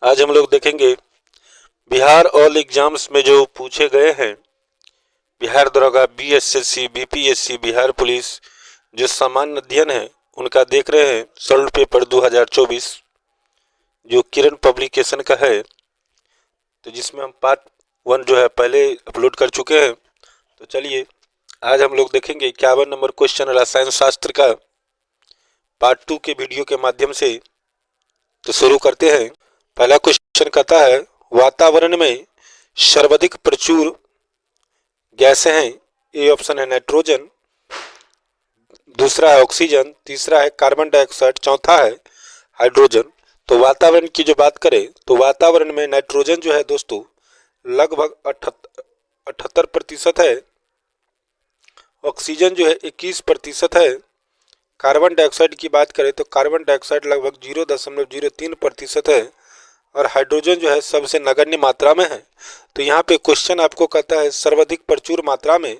आज हम लोग देखेंगे बिहार ऑल एग्जाम्स में जो पूछे गए हैं, बिहार दरोगा, बीएसएससी, बीपीएससी, बिहार पुलिस, जो सामान्य अध्ययन है उनका देख रहे हैं। सरल पेपर 2024 जो किरण पब्लिकेशन का है, तो जिसमें हम पार्ट 1 जो है पहले अपलोड कर चुके हैं। तो चलिए आज हम लोग देखेंगे 51 नंबर क्वेश्चन रसायन शास्त्र का पार्ट 2 के वीडियो के माध्यम से। तो शुरू करते हैं। पहला क्वेश्चन कहता है वातावरण में सर्वाधिक प्रचुर गैसें हैं। ए ऑप्शन है नाइट्रोजन, दूसरा है ऑक्सीजन, तीसरा है कार्बन डाइऑक्साइड, चौथा है हाइड्रोजन। तो वातावरण की जो बात करें तो वातावरण में नाइट्रोजन जो है दोस्तों लगभग 78% है, ऑक्सीजन जो है 21% है, कार्बन डाइऑक्साइड की बात करें तो कार्बन डाइऑक्साइड लगभग 0.03% है और हाइड्रोजन जो है सबसे नगण्य मात्रा में है। तो यहाँ पे क्वेश्चन आपको कहता है सर्वाधिक प्रचुर मात्रा में,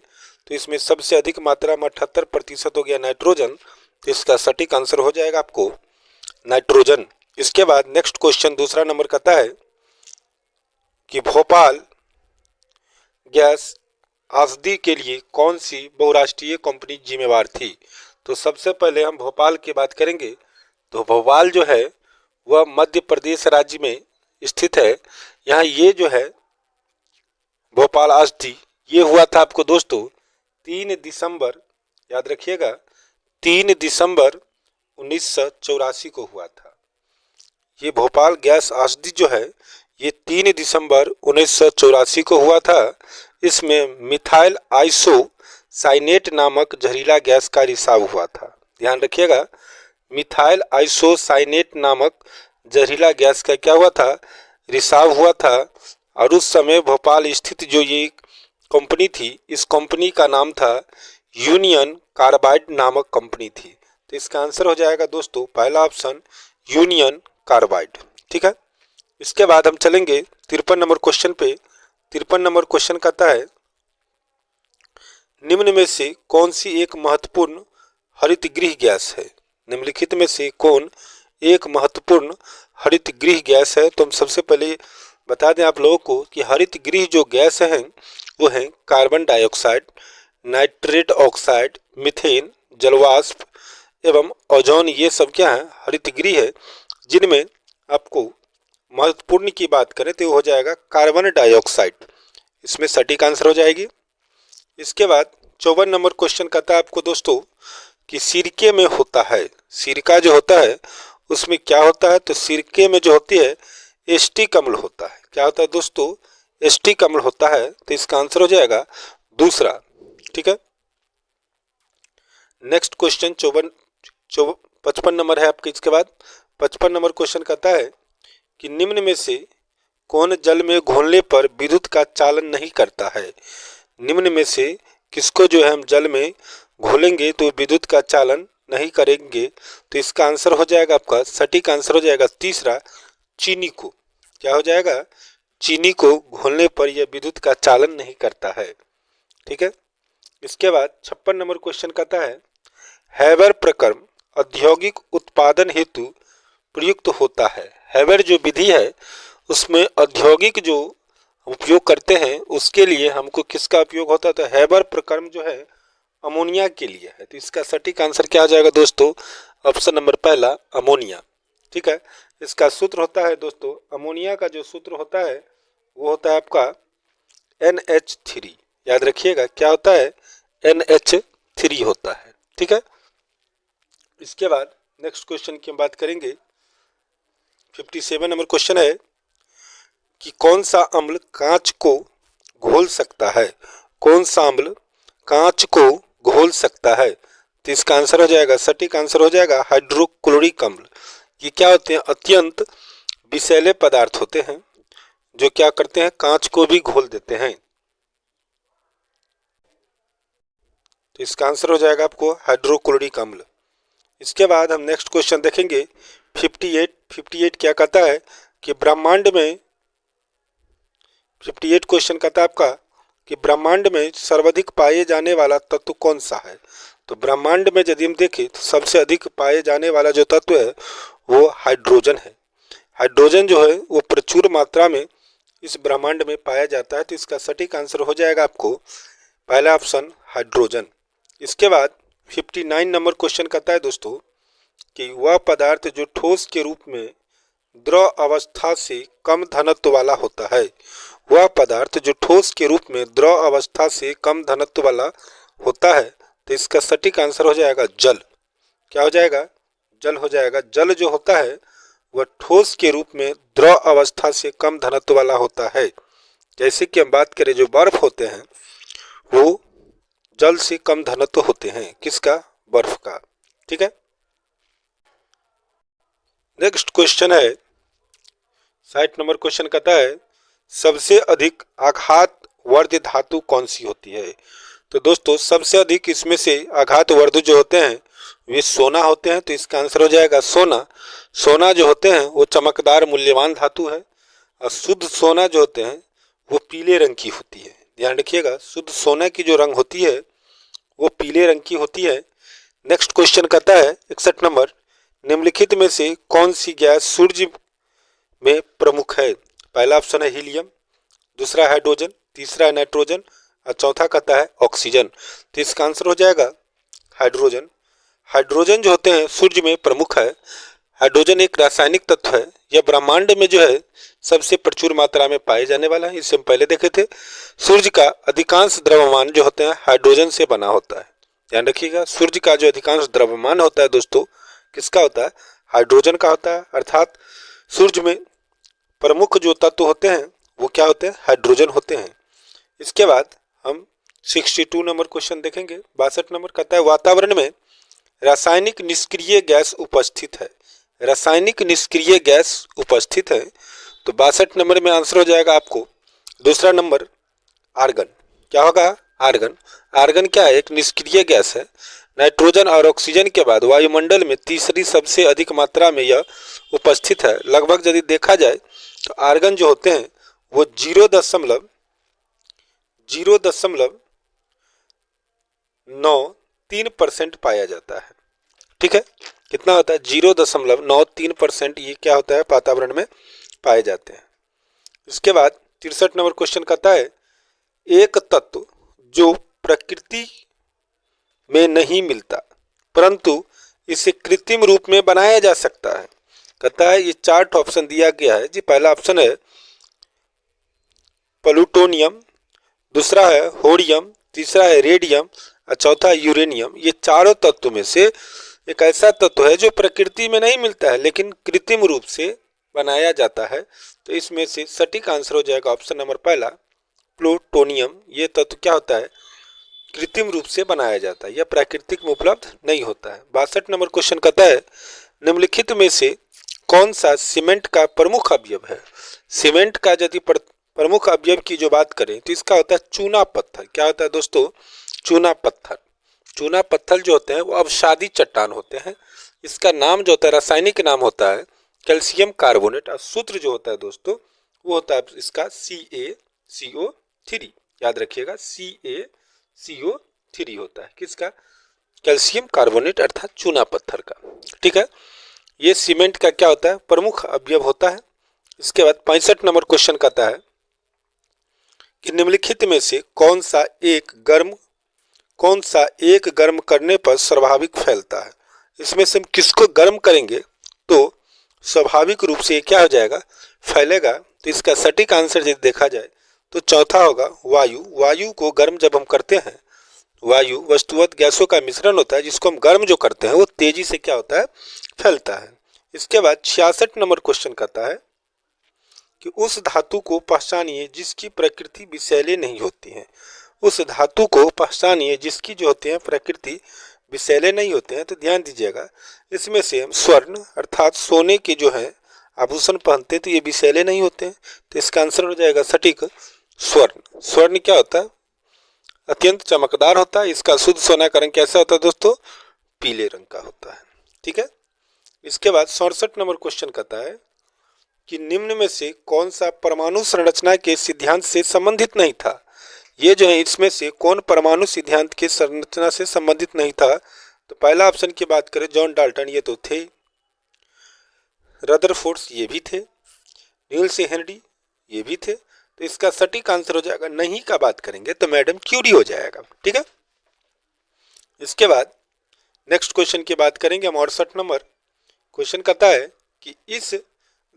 तो इसमें सबसे अधिक मात्रा में 78% हो गया नाइट्रोजन। तो इसका सटीक आंसर हो जाएगा आपको नाइट्रोजन। इसके बाद नेक्स्ट क्वेश्चन दूसरा नंबर कहता है कि भोपाल गैस आसदी के लिए कौन सी बहुराष्ट्रीय कंपनी जिम्मेवार थी। तो सबसे पहले हम भोपाल की बात करेंगे। तो भोपाल जो है वह मध्य प्रदेश राज्य में स्थित है। यहाँ ये जो है भोपाल आसदी ये हुआ था आपको दोस्तों 3 दिसंबर, याद रखिएगा 3 दिसंबर 1984 को हुआ था। ये भोपाल गैस आसदी जो है ये 3 दिसंबर 1984 को हुआ था। इसमें मिथाइल आइसोसाइनेट नामक जहरीला गैस का रिसाव हुआ था। ध्यान रखिएगा मिथाइल आइसोसाइनेट नामक जहरीला गैस का क्या हुआ था, रिसाव हुआ था। और उस समय भोपाल स्थित जो ये कंपनी थी, इस कंपनी का नाम था यूनियन कार्बाइड नामक कंपनी थी। तो इसका आंसर हो जाएगा दोस्तों पहला ऑप्शन यूनियन कार्बाइड। ठीक है। इसके बाद हम चलेंगे 53 नंबर क्वेश्चन पे। 53 नंबर क्वेश्चन कहता है निम्न में से कौन सी एक महत्वपूर्ण हरितगृह गैस है। निम्नलिखित में से कौन एक महत्वपूर्ण हरितगृह गैस है। तो हम सबसे पहले बता दें आप लोगों को कि हरितगृह जो गैस हैं वो है carbon dioxide, nitrate oxide, methane, जलवाष्प एवं ओजोन। ये सब क्या है हरितगृह है, जिनमें आपको महत्वपूर्ण की बात करें तो हो जाएगा कार्बन डाइऑक्साइड, इसमें सटीक आंसर हो जाएगी। इसके बाद 54 नंबर क्वेश्चन कहता है आपको दोस्तों कि सिरके में होता है, सिरका जो होता है उसमें क्या होता है। तो सिरके में जो होती है एस्टिक अम्ल होता है। क्या होता है दोस्तों, एस्टिक अम्ल होता है। तो इसका आंसर हो जाएगा दूसरा। ठीक है। नेक्स्ट क्वेश्चन 55 नंबर है आपके। इसके बाद 55 नंबर क्वेश्चन कहता है कि निम्न में से कौन जल में घोलने पर विद्युत का चालन नहीं करता है। निम्न में से किसको जो है हम जल में घोलेंगे तो विद्युत का चालन नहीं करेंगे। तो इसका आंसर हो जाएगा आपका सटीक आंसर हो जाएगा तीसरा चीनी को। क्या हो जाएगा, चीनी को घोलने पर यह विद्युत का चालन नहीं करता है। ठीक है। इसके बाद 56 नंबर क्वेश्चन कहता है हैबर प्रक्रम औद्योगिक उत्पादन हेतु प्रयुक्त होता है। हैबर जो विधि है उसमें औद्योगिक जो उपयोग करते हैं उसके लिए हमको किसका उपयोग होता है। तो हैबर प्रक्रम जो है अमोनिया के लिए है। तो इसका सटीक आंसर क्या आ जाएगा दोस्तों, ऑप्शन नंबर पहला अमोनिया। ठीक है। इसका सूत्र होता है दोस्तों, अमोनिया का जो सूत्र होता है वो होता है आपका NH3। याद रखिएगा क्या होता है, NH3 होता है। ठीक है। इसके बाद नेक्स्ट क्वेश्चन की हम बात करेंगे। 57 नंबर क्वेश्चन है कि कौन सा अम्ल कांच को घोल सकता है। कौन सा अम्ल कांच को घोल सकता है। तो इसका आंसर हो जाएगा सटीक आंसर हो जाएगा हाइड्रोक्लोरिक अम्ल। ये क्या होते हैं, अत्यंत विषैले पदार्थ होते हैं जो क्या करते हैं कांच को भी घोल देते हैं। तो इसका आंसर हो जाएगा आपको हाइड्रोक्लोरिक अम्ल। इसके बाद हम नेक्स्ट क्वेश्चन देखेंगे 58 क्या कहता है कि ब्रह्मांड में 58 क्वेश्चन कहता है आपका कि ब्रह्मांड में सर्वाधिक पाए जाने वाला तत्व कौन सा है। तो ब्रह्मांड में यदि हम देखें तो सबसे अधिक पाए जाने वाला जो तत्व है वो हाइड्रोजन है। हाइड्रोजन जो है वो प्रचुर मात्रा में इस ब्रह्मांड में पाया जाता है। तो इसका सटीक आंसर हो जाएगा आपको पहला ऑप्शन हाइड्रोजन। इसके बाद 59 नंबर क्वेश्चन कहता है दोस्तों कि वह पदार्थ जो ठोस के रूप में द्रव अवस्था से कम घनत्व वाला होता है, वह पदार्थ जो ठोस के रूप में द्रव अवस्था से कम घनत्व वाला होता है। तो इसका सटीक आंसर हो जाएगा जल। क्या हो जाएगा? जल हो जाएगा। जल जो होता है वह ठोस के रूप में द्रव अवस्था से कम घनत्व वाला होता है। जैसे कि हम बात करें जो बर्फ होते हैं वो जल से कम घनत्व होते हैं। किसका? बर्फ का। ठीक है। नेक्स्ट क्वेश्चन है 60 नंबर क्वेश्चन कहता है सबसे अधिक आघात वर्ध धातु कौन सी होती है। तो दोस्तों सबसे अधिक इसमें से आघात वर्ध जो होते हैं वे सोना होते हैं। तो इसका आंसर हो जाएगा सोना। सोना जो होते हैं वो चमकदार मूल्यवान धातु है और शुद्ध सोना जो होते हैं वो पीले रंग की होती है। ध्यान रखिएगा, शुद्ध सोना की जो रंग होती है वो पीले रंग की होती है। नेक्स्ट क्वेश्चन कहता है 61 नंबर, निम्नलिखित में से कौन सी गैस सूर्य में प्रमुख है। पहला ऑप्शन है हीलियम, दूसरा हाइड्रोजन, तीसरा नाइट्रोजन और चौथा कहता है ऑक्सीजन। तो इसका आंसर हो जाएगा हाइड्रोजन। हाइड्रोजन जो होते हैं सूर्य में प्रमुख है। हाइड्रोजन एक रासायनिक तत्व है। यह ब्रह्मांड में जो है सबसे प्रचुर मात्रा में पाए जाने वाला है। इसे हम पहले देखे थे। सूर्य का अधिकांश द्रव्यमान जो होते हैं हाइड्रोजन से बना होता है। ध्यान रखिएगा, सूर्य का जो अधिकांश द्रव्यमान होता है दोस्तों किसका होता है? हाइड्रोजन का होता है। अर्थात सूर्य में प्रमुख जो तत्व होते हैं वो क्या होते हैं? हाइड्रोजन होते हैं। इसके बाद हम 62 नंबर क्वेश्चन देखेंगे। 62 नंबर कहता है वातावरण में रासायनिक निष्क्रिय गैस उपस्थित है। रासायनिक निष्क्रिय गैस उपस्थित है। तो 62 नंबर में आंसर हो जाएगा आपको दूसरा नंबर आर्गन। क्या होगा? आर्गन। आर्गन क्या है? एक निष्क्रिय गैस है। नाइट्रोजन और ऑक्सीजन के बाद वायुमंडल में तीसरी सबसे अधिक मात्रा में यह उपस्थित है। लगभग यदि देखा जाए तो आर्गन जो होते हैं वो 0.093% पाया जाता है। ठीक है, कितना होता है? 0.93% ये क्या होता है? वातावरण में पाए जाते हैं। इसके बाद 63 नंबर क्वेश्चन कहता है एक तत्व जो प्रकृति में नहीं मिलता परंतु इसे कृत्रिम रूप में बनाया जा सकता है। कहता है ये 4 ऑप्शन दिया गया है जी। पहला ऑप्शन है प्लूटोनियम, दूसरा है होडियम, तीसरा है रेडियम और चौथा यूरेनियम। ये चारों तत्व में से एक ऐसा तत्व है जो प्रकृति में नहीं मिलता है लेकिन कृत्रिम रूप से बनाया जाता है। तो इसमें से सटीक आंसर हो जाएगा ऑप्शन नंबर पहला प्लूटोनियम। ये तत्व क्या होता है? कृत्रिम रूप से बनाया जाता है, यह प्राकृतिक में उपलब्ध नहीं होता है। 62 नंबर क्वेश्चन कहता है निम्नलिखित में से कौन सा सीमेंट का प्रमुख अवयव है। सीमेंट का यदि प्रमुख अवयव की जो बात करें तो इसका होता है चूना पत्थर। क्या होता है दोस्तों? चूना पत्थर। चूना पत्थर जो होते हैं वो अवसादी चट्टान होते हैं। इसका नाम जो होता है रासायनिक नाम होता है कैल्शियम कार्बोनेट और सूत्र जो होता है दोस्तों वो होता है इसका CaCO3। याद रखिएगा CaCO3 होता है किसका? कैल्शियम कार्बोनेट अर्थात चूना पत्थर का। ठीक है, ये सीमेंट का क्या होता है? प्रमुख अवयव होता है। इसके बाद 65 नंबर क्वेश्चन कहता है कि निम्नलिखित में से कौन सा एक गर्म करने पर स्वाभाविक फैलता है। इसमें से हम किसको गर्म करेंगे तो स्वाभाविक रूप से क्या हो जाएगा? फैलेगा। तो इसका सटीक आंसर यदि देखा जाए तो चौथा होगा वायु। वायु को गर्म जब हम करते हैं, वायु वस्तुवत गैसों का मिश्रण होता है जिसको हम गर्म जो करते हैं वो तेजी से क्या होता है? फैलता है। इसके बाद 66 नंबर क्वेश्चन कहता है कि उस धातु को पहचानिए जिसकी प्रकृति विषैले नहीं होती है। उस धातु को पहचानिए जिसकी जो होते हैं प्रकृति विषैले नहीं होते हैं। तो ध्यान दीजिएगा, इसमें से हम स्वर्ण अर्थात सोने के जो है आभूषण पहनते हैं तो ये विषैले नहीं होते हैं। तो इसका आंसर हो जाएगा सटीक स्वर्ण। स्वर्ण क्या होता है? अत्यंत चमकदार होता है। इसका शुद्ध सोना का रंग कैसा होता है दोस्तों? पीले रंग का होता है। ठीक है, इसके बाद 67 नंबर क्वेश्चन कहता है कि निम्न में से कौन सा परमाणु संरचना के सिद्धांत से संबंधित नहीं था। ये जो है इसमें से कौन परमाणु सिद्धांत के संरचना से संबंधित नहीं था। तो पहला ऑप्शन की बात करें जॉन डाल्टन, ये तो थे। रदरफोर्ड ये भी थे, नील्स हेनरी ये भी थे। तो इसका सटीक आंसर हो जाएगा, नहीं का बात करेंगे तो मैडम क्यूरी हो जाएगा। ठीक है, इसके बाद नेक्स्ट क्वेश्चन की बात करेंगे हम। 68 नंबर क्वेश्चन कहता है कि इस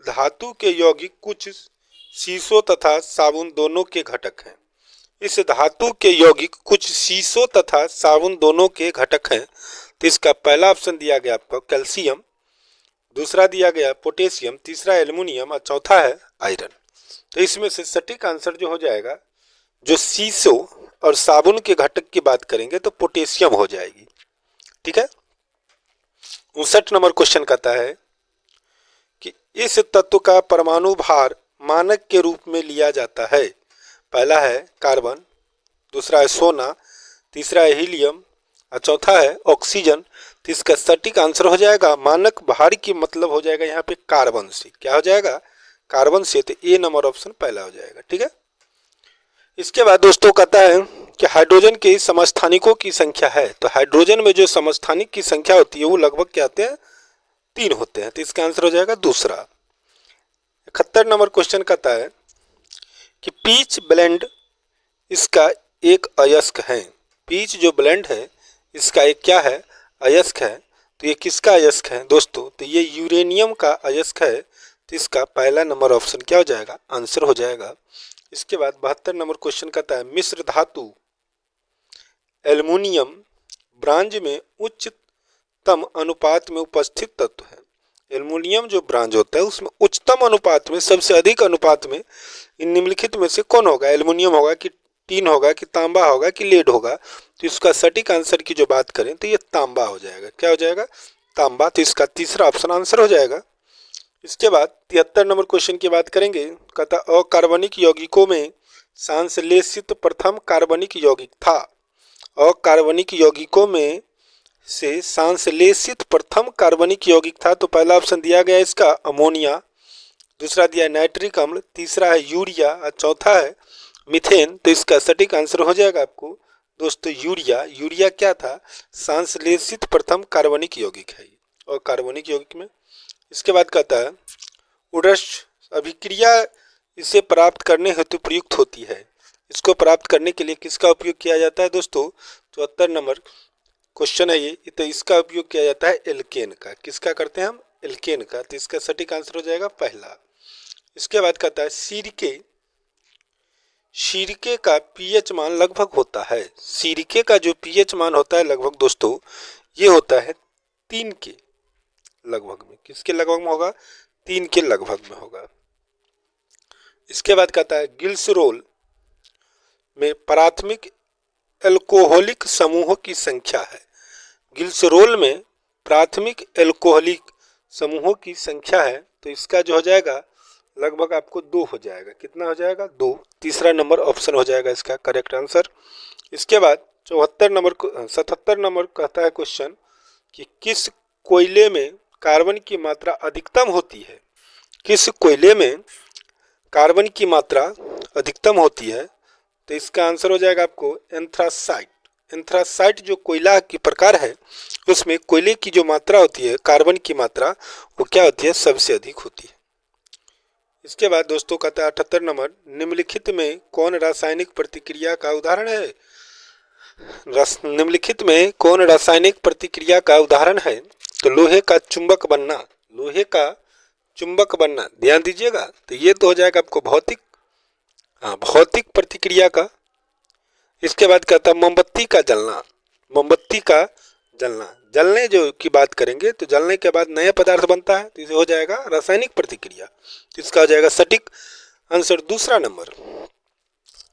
धातु के यौगिक कुछ शीशों तथा साबुन दोनों के घटक हैं। इस धातु के यौगिक कुछ शीशों तथा साबुन दोनों के घटक हैं। तो इसका पहला ऑप्शन दिया गया आपको कैल्शियम, दूसरा दिया गया पोटेशियम, तीसरा एल्युमिनियम और चौथा है आयरन। तो इसमें से सटीक आंसर जो हो जाएगा, जो शीशों और साबुन के घटक की बात करेंगे तो पोटेशियम हो जाएगी। ठीक है, 59 नंबर क्वेश्चन कहता है कि इस तत्व का परमाणु भार मानक के रूप में लिया जाता है। पहला है कार्बन, दूसरा है सोना, तीसरा है हीलियम और चौथा है ऑक्सीजन। तो इसका सटीक आंसर हो जाएगा मानक भार की मतलब हो जाएगा यहाँ पे कार्बन से। क्या हो जाएगा? कार्बन से। तो ए नंबर ऑप्शन पहला हो जाएगा। ठीक है, इसके बाद दोस्तों कहता है कि हाइड्रोजन के समस्थानिकों की संख्या है। तो हाइड्रोजन में जो समस्थानिक की संख्या होती है वो लगभग क्या होते हैं? 3 होते हैं। तो इसका आंसर हो जाएगा दूसरा। 71 नंबर क्वेश्चन कहता है कि पीच ब्लेंड इसका एक अयस्क है। पीच जो ब्लेंड है इसका एक क्या है? अयस्क है। तो ये किसका अयस्क है दोस्तों? तो ये यूरेनियम का अयस्क है। तो इसका पहला नंबर ऑप्शन क्या हो जाएगा? आंसर हो जाएगा। इसके बाद 72 नंबर क्वेश्चन कहता है मिश्र धातु एल्युमिनियम ब्रांज में उच्चतम अनुपात में उपस्थित तत्व है। एल्युमिनियम जो ब्रांज होता है उसमें उच्चतम अनुपात में, सबसे अधिक अनुपात में इन निम्नलिखित में से कौन होगा? एल्युमिनियम होगा कि टीन होगा कि तांबा होगा कि लेड होगा? तो इसका सटीक आंसर की जो बात करें तो ये तांबा हो जाएगा। क्या हो जाएगा? तांबा। तो इसका तीसरा ऑप्शन आंसर हो जाएगा। इसके बाद 73 नंबर क्वेश्चन की बात करेंगे। कहता अकार्बनिक यौगिकों में संश्लेषित प्रथम कार्बनिक यौगिक था। अकार्बनिक यौगिकों में से संश्लेषित प्रथम कार्बनिक यौगिक था। तो पहला ऑप्शन दिया गया इसका अमोनिया, दूसरा दिया नाइट्रिक अम्ल, तीसरा है यूरिया और चौथा है मीथेन। तो इसका सटीक आंसर हो जाएगा आपको दोस्तों यूरिया। यूरिया क्या था? संश्लेषित प्रथम कार्बनिक यौगिक है और कार्बनिक यौगिक में। इसके बाद कहता है उड्स अभिक्रिया इसे प्राप्त करने हेतु प्रयुक्त होती है। इसको प्राप्त करने के लिए किसका उपयोग किया जाता है दोस्तों? 74 नंबर क्वेश्चन है ये। तो इसका उपयोग किया जाता है एल्केन का। किसका करते हैं हम? एल्केन का। तो इसका सटीक आंसर हो जाएगा पहला। इसके बाद कहता है सिरके का पीएच मान लगभग होता है। सिरके का जो पीएच मान होता है लगभग दोस्तों ये होता है 3 के लगभग में। किसके लगभग में होगा? 3 के लगभग में होगा। इसके बाद कहता है ग्लिसरॉल में प्राथमिक एल्कोहलिक समूहों की संख्या है। ग्लिसरॉल में प्राथमिक एल्कोहलिक समूहों की संख्या है। तो इसका जो हो जाएगा लगभग आपको 2 हो जाएगा। कितना हो जाएगा? 2। तीसरा नंबर ऑप्शन हो जाएगा इसका करेक्ट आंसर। इसके बाद 77 नंबर कहता है क्वेश्चन कि किस कोयले में कार्बन की मात्रा अधिकतम होती है? किस कोयले में कार्बन की मात्रा अधिकतम होती है? तो इसका आंसर हो जाएगा आपको एंथ्रासाइट। एंथ्रासाइट जो कोयला की प्रकार है उसमें कोयले की जो मात्रा होती है, कार्बन की मात्रा, वो क्या होती है? सबसे अधिक होती है। इसके बाद दोस्तों कहता है 78 नंबर निम्नलिखित में कौन रासायनिक प्रतिक्रिया का उदाहरण है? निम्नलिखित में कौन रासायनिक प्रतिक्रिया का उदाहरण है? तो लोहे का चुंबक बनना। लोहे का चुंबक बनना, ध्यान दीजिएगा। तो ये तो हो जाएगा आपको भौतिक प्रतिक्रिया का। इसके बाद कहता है मोमबत्ती का जलना। मोमबत्ती का जलना, जलने जो की बात करेंगे तो जलने के बाद नया पदार्थ बनता है। तो इसे हो जाएगा रासायनिक प्रतिक्रिया। तो इसका हो जाएगा सटीक आंसर दूसरा नंबर।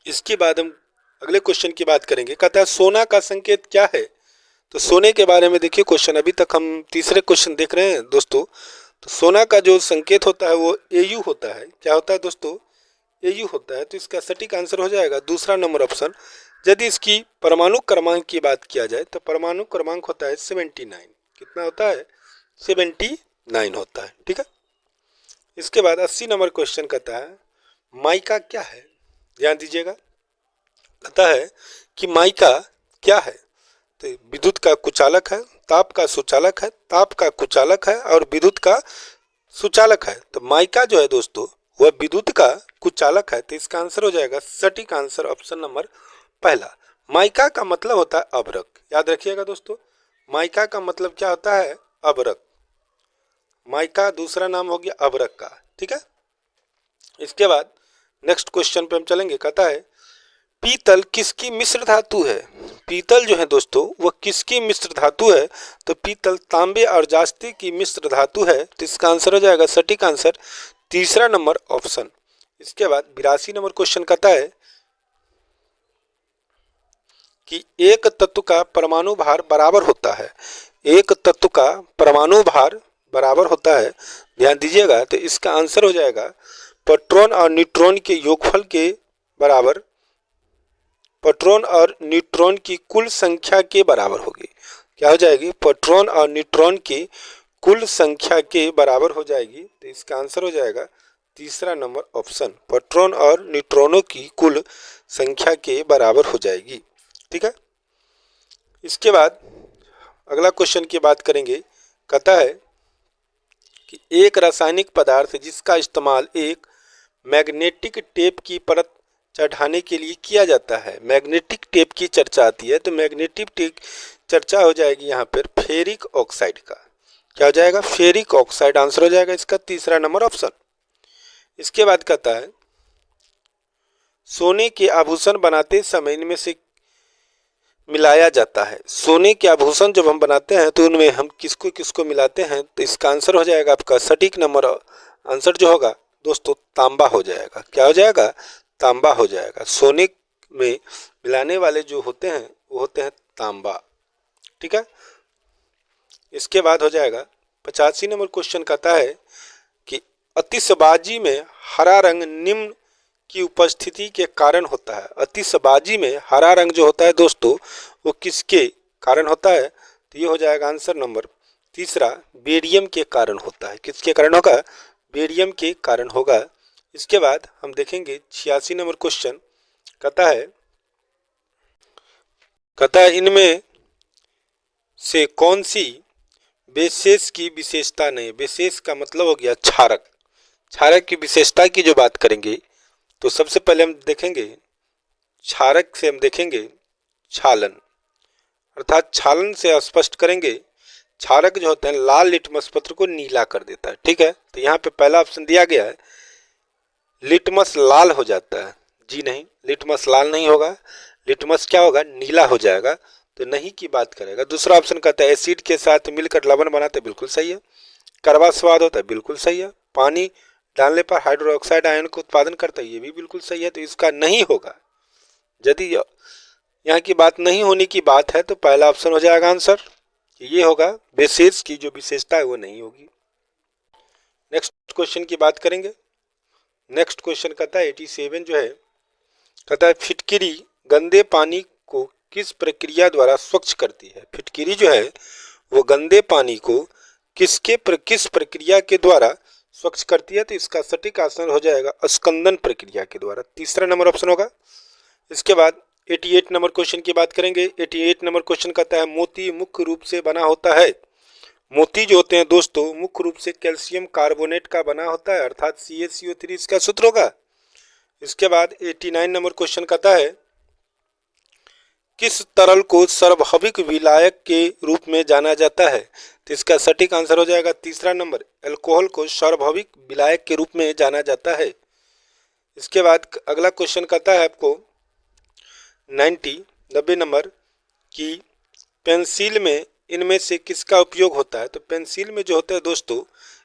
इसके बाद हम अगले क्वेश्चन की बात करेंगे। कहता है सोना का संकेत क्या है? तो सोने के बारे में देखिए क्वेश्चन। अभी तक हम तीसरे क्वेश्चन देख रहे हैं दोस्तों। तो सोना का जो संकेत होता है वो Au होता है। क्या होता है दोस्तों? Au होता है। तो इसका सटीक आंसर हो जाएगा दूसरा नंबर ऑप्शन। यदि इसकी परमाणु क्रमांक की बात किया जाए तो परमाणु क्रमांक होता है 79। कितना होता है? 79 होता है। ठीक है, इसके बाद 80 नंबर क्वेश्चन कहता है माइका क्या है? ध्यान दीजिएगा। कहता है कि माइका क्या है? तो विद्युत का कुचालक है, ताप का सुचालक है, ताप का कुचालक है और विद्युत का सुचालक है। तो माइका जो है दोस्तों वह विद्युत का कुचालक है। तो इसका आंसर हो जाएगा सटीक आंसर ऑप्शन नंबर पहला। माइका का मतलब होता है अभ्रक, याद रखिएगा दोस्तों, माइका का मतलब क्या होता है? अभ्रक। माइका दूसरा नाम हो गया अभ्रक का, ठीक है। इसके बाद नेक्स्ट क्वेश्चन पे हम चलेंगे। कहता है पीतल किसकी मिश्र धातु है? पीतल जो है दोस्तों वह किसकी मिश्र धातु है? तो पीतल तांबे और जास्ती की मिश्र धातु है। तो इसका आंसर हो जाएगा सटीक आंसर तीसरा नंबर ऑप्शन। इसके बाद 82 नंबर क्वेश्चन कहता है कि एक तत्व का परमाणु भार बराबर होता है। एक तत्व का परमाणु भार बराबर होता है, ध्यान दीजिएगा। तो इसका आंसर हो जाएगा प्रोटॉन और न्यूट्रॉन के योगफल के बराबर, प्रोटॉन और न्यूट्रॉन की कुल संख्या के बराबर होगी। क्या हो जाएगी? प्रोटॉन और न्यूट्रॉन की कुल संख्या के बराबर हो जाएगी। तो इसका आंसर हो जाएगा तीसरा नंबर ऑप्शन, प्रोटॉन और न्यूट्रॉनों की कुल संख्या के बराबर हो जाएगी, ठीक है। इसके बाद अगला क्वेश्चन की बात करेंगे। कहता है कि एक रासायनिक पदार्थ जिसका इस्तेमाल एक मैग्नेटिक टेप की परत चढ़ाने के लिए किया जाता है। मैग्नेटिक टेप की चर्चा आती है तो मैग्नेटिक टेप चर्चा हो जाएगी यहाँ पर फेरिक ऑक्साइड का। क्या हो जाएगा? फेरिक ऑक्साइड आंसर हो जाएगा इसका तीसरा नंबर ऑप्शन। इसके बाद कहता है सोने के आभूषण बनाते समय इनमें से मिलाया जाता है। सोने के आभूषण जब हम बनाते हैं तो उनमें हम किसको किसको मिलाते हैं? तो इसका आंसर हो जाएगा आपका सटीक नंबर आंसर जो होगा दोस्तों तांबा हो जाएगा। क्या हो जाएगा? तांबा हो जाएगा। सोने में मिलाने वाले जो होते हैं वो होते हैं तांबा, ठीक है। इसके बाद हो जाएगा 85 नंबर क्वेश्चन कहता है कि आतिशबाजी में हरा रंग निम्न की उपस्थिति के कारण होता है। आतिशबाजी में हरा रंग जो होता है दोस्तों वो किसके कारण होता है? तो ये हो जाएगा आंसर नंबर तीसरा बेरियम के कारण होता है। किसके कारण होगा? बेरियम के कारण होगा। इसके बाद हम देखेंगे 86 नंबर क्वेश्चन कहता है इनमें से कौन सी बेसेस की विशेषता नहीं? बेसेस का मतलब हो गया क्षारक। क्षारक की विशेषता की जो बात करेंगे तो सबसे पहले हम देखेंगे क्षारक से हम देखेंगे क्षालन, अर्थात क्षालन से स्पष्ट करेंगे। क्षारक जो होते हैं लाल लिटमस पत्र को नीला कर देता है, ठीक है। तो यहाँ पे पहला ऑप्शन दिया गया है लिटमस लाल हो जाता है। जी नहीं, लिटमस लाल नहीं होगा, लिटमस क्या होगा? नीला हो जाएगा। तो नहीं की बात करेगा। दूसरा ऑप्शन कहता है एसिड के साथ मिलकर लवण बनाते, बिल्कुल सही है। कड़वा स्वाद होता है, बिल्कुल सही है। पानी डालने पर हाइड्रोक्साइड आयन का उत्पादन करता है, ये भी बिल्कुल सही है। तो इसका नहीं होगा। यदि यहाँ की बात नहीं होने की बात है तो पहला ऑप्शन हो जाएगा आंसर, ये होगा बेसेस की जो विशेषता है वो नहीं होगी। नेक्स्ट क्वेश्चन की बात करेंगे। नेक्स्ट क्वेश्चन कहता है 87 जो है कहता है फिटकिरी गंदे पानी को किस प्रक्रिया द्वारा स्वच्छ करती है? फिटकिरी जो है वो गंदे पानी को किस प्रक्रिया के द्वारा स्वच्छ करती है? तो इसका सटीक आंसर हो जाएगा स्कंदन प्रक्रिया के द्वारा, तीसरा नंबर ऑप्शन होगा। इसके बाद 88 नंबर क्वेश्चन की बात करेंगे। 88 नंबर क्वेश्चन कहता है मोती मुख्य रूप से बना होता है। मोती जो होते हैं दोस्तों मुख्य रूप से कैल्शियम कार्बोनेट का बना होता है, अर्थात CaCO3 इसका सूत्र होगा। इसके बाद 89 नंबर क्वेश्चन कहता है किस तरल को सार्वभौमिक विलायक के रूप में जाना जाता है? तो इसका सटीक आंसर हो जाएगा तीसरा नंबर, अल्कोहल को सार्वभौमिक विलायक के रूप में जाना जाता है। इसके बाद अगला क्वेश्चन कहता है आपको 90 नंबर की पेंसिल में इनमें से किसका उपयोग होता है? तो पेंसिल में जो होता है दोस्तों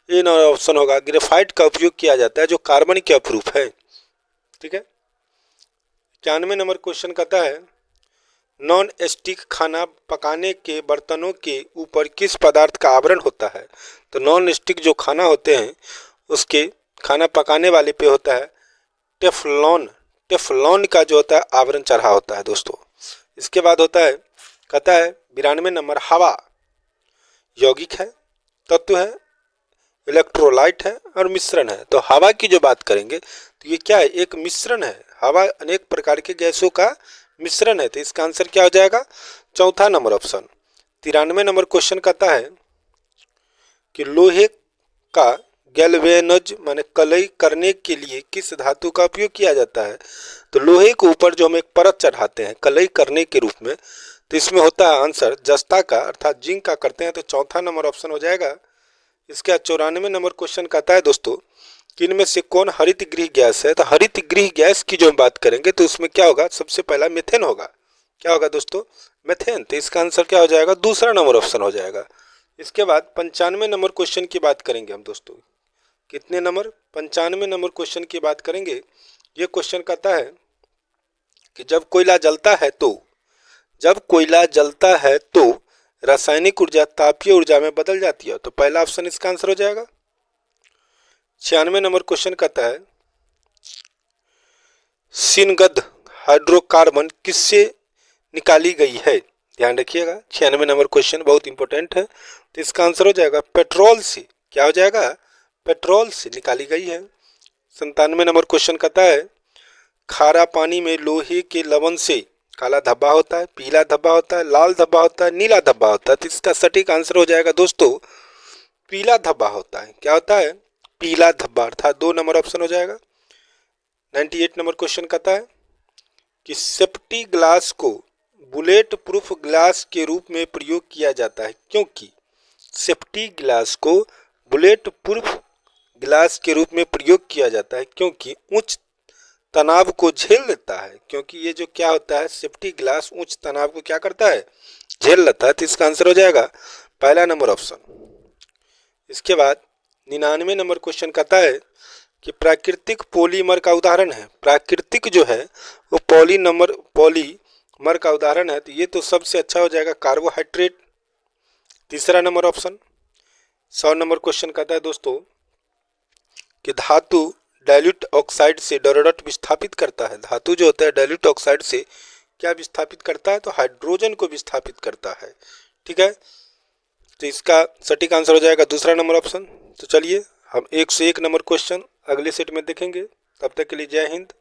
ये ऑप्शन होगा ग्रेफाइट का उपयोग किया जाता है जो कार्बन के अपरूप है, ठीक है। 91 नंबर क्वेश्चन कहता है नॉन स्टिक खाना पकाने के बर्तनों के ऊपर किस पदार्थ का आवरण होता है? तो नॉन स्टिक जो खाना होते हैं उसके खाना पकाने वाले पे होता है टेफलॉन। टेफलॉन का जो होता है आवरण चढ़ा होता है दोस्तों। इसके बाद होता है कहता है 92 नंबर हवा यौगिक है, तत्व है, इलेक्ट्रोलाइट है और मिश्रण है। तो हवा की जो बात करेंगे तो ये क्या है? एक मिश्रण है। हवा अनेक प्रकार के गैसों का मिश्रण है। तो इसका आंसर क्या हो जाएगा? चौथा नंबर ऑप्शन। 93 नंबर क्वेश्चन कहता है कि लोहे का गैल्वेनोज माने कलई करने के लिए किस धातु का उपयोग किया जाता है? तो लोहे के ऊपर जो हम एक परत चढ़ाते हैं कलई करने के रूप में, तो इसमें होता है आंसर जस्ता का अर्थात जिंक का करते हैं, तो चौथा नंबर ऑप्शन हो जाएगा। इसके 94 नंबर क्वेश्चन कहता है दोस्तों कि इनमें से कौन हरित गृह गैस है? तो हरित गृह गैस की जो हम बात करेंगे तो उसमें क्या होगा, सबसे पहला मीथेन होगा। क्या होगा दोस्तों? मीथेन। तो इसका आंसर क्या हो जाएगा? दूसरा नंबर ऑप्शन हो जाएगा। इसके बाद 95 नंबर क्वेश्चन की बात करेंगे हम दोस्तों। कितने नंबर? 95 नंबर क्वेश्चन की बात करेंगे। ये क्वेश्चन कहता है कि जब कोयला जलता है तो रासायनिक ऊर्जा तापीय ऊर्जा में बदल जाती है। तो पहला ऑप्शन इसका आंसर हो जाएगा। 96 नंबर क्वेश्चन कहता है सिनगद हाइड्रोकार्बन किससे निकाली गई है? ध्यान रखिएगा, 96 नंबर क्वेश्चन बहुत इंपॉर्टेंट है। तो इसका आंसर हो जाएगा पेट्रोल से। क्या हो जाएगा? पेट्रोल से निकाली गई है। 97 नंबर क्वेश्चन कहता है खारा पानी में लोहे के लवण से काला धब्बा होता है, पीला धब्बा होता है, लाल धब्बा होता है, नीला धब्बा होता है। तो इसका सटीक आंसर हो जाएगा दोस्तों पीला धब्बा होता है। क्या होता है? पीला धब्बा, अर्थात 2 नंबर ऑप्शन हो जाएगा। 98 नंबर क्वेश्चन कहता है कि सेफ्टी ग्लास को बुलेट प्रूफ ग्लास के रूप में प्रयोग किया जाता है क्योंकि सेफ्टी ग्लास को बुलेट प्रूफ ग्लास के रूप में प्रयोग किया जाता है क्योंकि उच्च तनाव को झेल लेता है। क्योंकि ये जो क्या होता है, सेफ्टी ग्लास उच्च तनाव को क्या करता है? झेल लेता है। तो इसका आंसर हो जाएगा पहला नंबर ऑप्शन। इसके बाद 99 नंबर क्वेश्चन कहता है कि प्राकृतिक पॉलीमर का उदाहरण है। प्राकृतिक जो है वो पॉलीमर का उदाहरण है। तो ये तो सबसे अच्छा हो जाएगा कार्बोहाइड्रेट। तीसरा नंबर ऑप्शन। 100 नंबर क्वेश्चन कहता है दोस्तों कि धातु डाइल्यूट ऑक्साइड से डोरॉट विस्थापित करता है। धातु जो होता है डाइल्यूट ऑक्साइड से क्या विस्थापित करता है? तो हाइड्रोजन को विस्थापित करता है। ठीक है, तो इसका सटीक आंसर हो जाएगा दूसरा नंबर ऑप्शन। तो चलिए हम 101 नंबर क्वेश्चन अगले सेट में देखेंगे। तब तक के लिए जय हिंद।